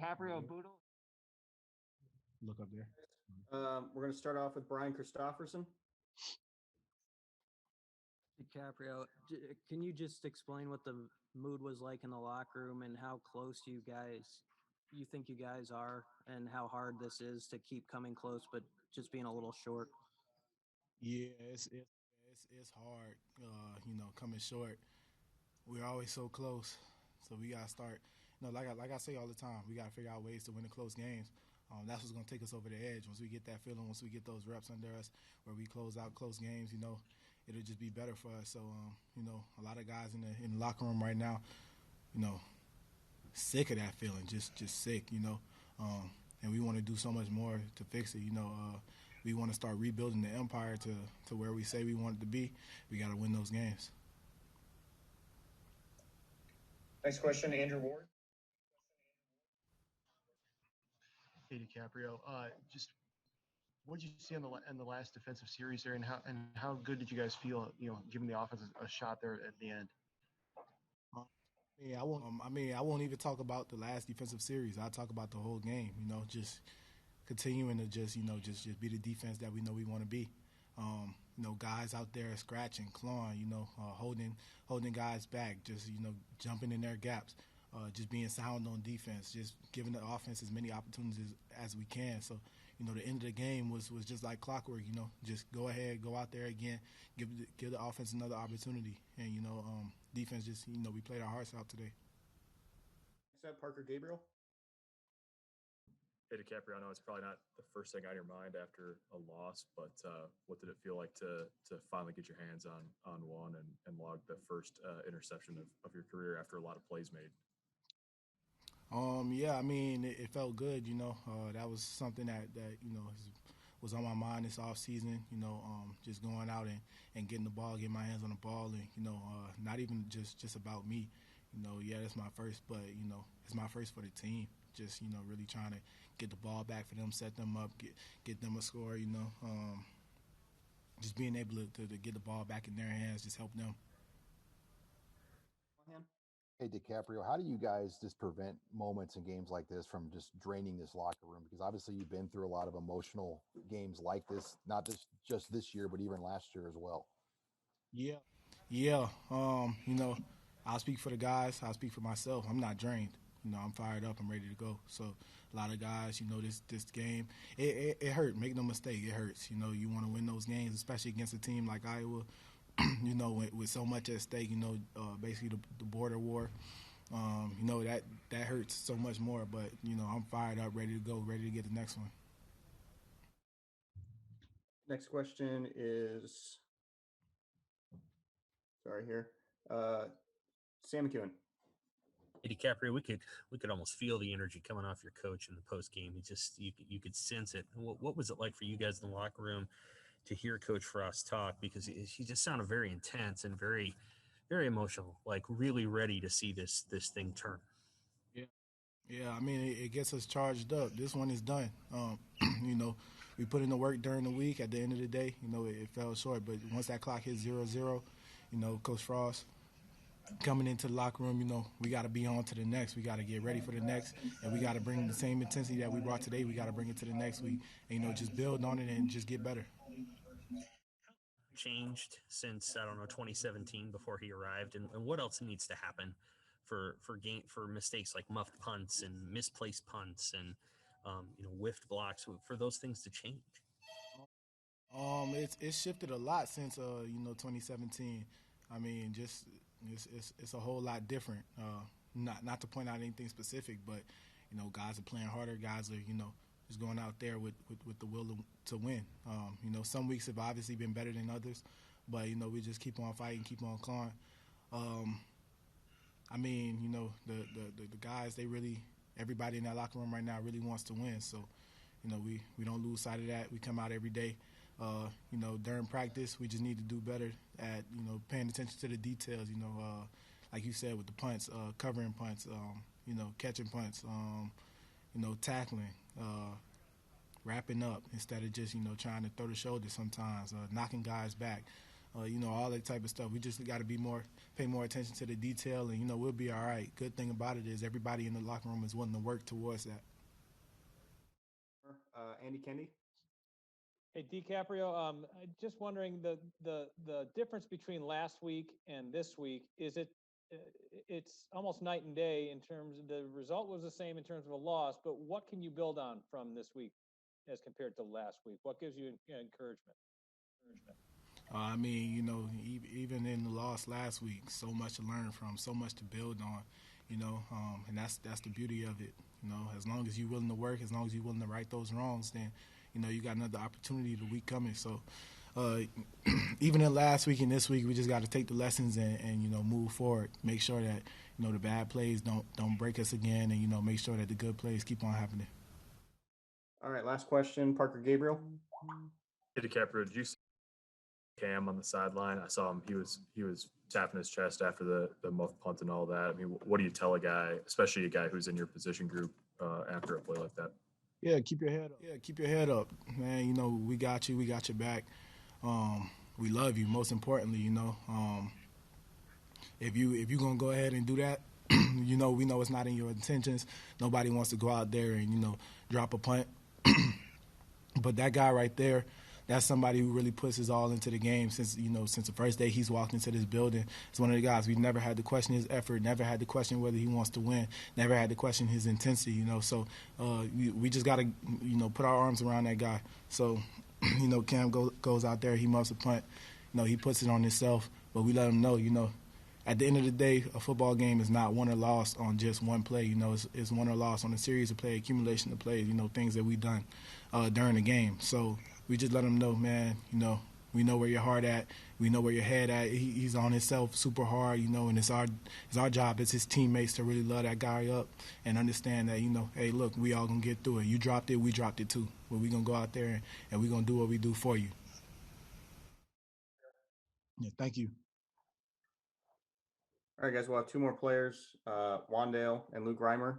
Dicaprio Bootle. Look up there. We're going to start off with Brian Christopherson. Dicaprio, can you just explain what the mood was like in the locker room and how close you think you guys are, and how hard this is to keep coming close but just being a little short? Yeah, it's hard. Coming short. We're always so close, so we gotta start. Like I say all the time, we gotta figure out ways to win the close games. That's what's gonna take us over the edge. Once we get that feeling, once we get those reps under us, where we close out close games, it'll just be better for us. So, a lot of guys in the locker room right now, sick of that feeling, just sick, and we want to do so much more to fix it. We want to start rebuilding the empire to where we say we want it to be. We got to win those games. Next question, Andrew Ward. Hey, Dicaprio. Just what did you see in the last defensive series there, and how good did you guys feel, giving the offense a shot there at the end? I won't even talk about the last defensive series. I'll talk about the whole game. Just continuing to just be the defense that we know we want to be. Guys out there scratching, clawing, holding guys back, just jumping in their gaps, just being sound on defense, just giving the offense as many opportunities as we can. So, the end of the game was just like clockwork. Just go ahead, go out there again, give the offense another opportunity, and defense just we played our hearts out today. Next up, Parker Gabriel. Hey, Dicaprio, I know it's probably not the first thing on your mind after a loss, but what did it feel like to finally get your hands on one and log the first interception of your career after a lot of plays made? Yeah, it felt good. That was something that was on my mind this off season. Just going out and getting the ball, getting my hands on the ball, and not even just about me. Yeah, that's my first, but it's my first for the team. Just really trying to get the ball back for them, set them up, get them a score. Just being able to get the ball back in their hands, just help them. Hey, Dicaprio, how do you guys just prevent moments in games like this from just draining this locker room? Because obviously you've been through a lot of emotional games like this, not just this year, but even last year as well. Yeah. I'll speak for the guys. I'll speak for myself. I'm not drained. I'm fired up. I'm ready to go. So a lot of guys, this game, it hurt. Make no mistake, it hurts. You want to win those games, especially against a team like Iowa, with so much at stake, basically the border war. That hurts so much more. But, I'm fired up, ready to go, ready to get the next one. Next question is, Sam McEwen. Hey, Dicaprio, we could almost feel the energy coming off your coach in the post game. You could sense it. What was it like for you guys in the locker room to hear Coach Frost talk? Because he just sounded very intense and very, very emotional, like really ready to see this thing turn. Yeah. It gets us charged up. This one is done. We put in the work during the week. At the end of the day, it fell short. But once that clock hit 0-0, Coach Frost coming into the locker room, we got to be on to the next. We got to get ready for the next, and we got to bring the same intensity that we brought today. We got to bring it to the next week, and, just build on it and just get better. Changed since 2017 before he arrived, and what else needs to happen for mistakes like muffed punts and misplaced punts and whiffed blocks for those things to change? It's shifted a lot since 2017. It's a whole lot different. Not to point out anything specific, but guys are playing harder. Guys are just going out there with the will to win. Some weeks have obviously been better than others, but we just keep on fighting, keep on clawing. The guys, everybody in that locker room right now really wants to win. So we don't lose sight of that. We come out every day. During practice, we just need to do better at, paying attention to the details, like you said, with the punts, covering punts, catching punts, tackling, wrapping up instead of just, trying to throw the shoulder sometimes, knocking guys back. all that type of stuff. We just got to pay more attention to the detail, and we'll be all right. Good thing about it is everybody in the locker room is willing to work towards that. Andy Kendi. Hey, Dicaprio, just wondering the difference between last week and this week, is it's almost night and day in terms of the result was the same in terms of a loss, but what can you build on from this week as compared to last week? What gives you encouragement? Even in the loss last week, so much to learn from, so much to build on, and that's the beauty of it. As long as you're willing to work, as long as you're willing to right those wrongs, then you got another opportunity the week coming. So even in last week and this week, we just got to take the lessons and move forward. Make sure that the bad plays don't break us again, and make sure that the good plays keep on happening. All right, last question, Parker Gabriel. Hey, Dicaprio, did you see Cam on the sideline? I saw him. He was tapping his chest after the muff punt and all that. I mean, what do you tell a guy, especially a guy who's in your position group, after a play like that? Yeah, keep your head up. Yeah, keep your head up, man. We got you. We got your back. We love you. Most importantly, if you gonna go ahead and do that, we know it's not in your intentions. Nobody wants to go out there and drop a punt. But that guy right there, that's somebody who really puts his all into the game since the first day he's walked into this building. It's one of the guys we've never had to question his effort, never had to question whether he wants to win, never had to question his intensity. So we just got to put our arms around that guy. So Cam goes out there, he muffs a punt, he puts it on himself, but we let him know, at the end of the day, a football game is not won or lost on just one play. It's won or lost on a series of plays, accumulation of plays, things that we've done during the game. So we just let him know, man, we know where your heart at. We know where your head at. He's on himself super hard, and it's our job as his teammates to really love that guy up and understand that, hey, look, we all going to get through it. You dropped it, we dropped it too. But we're going to go out there and we're going to do what we do for you. Yeah, thank you. All right, guys, we'll have two more players, Wandale and Luke Reimer.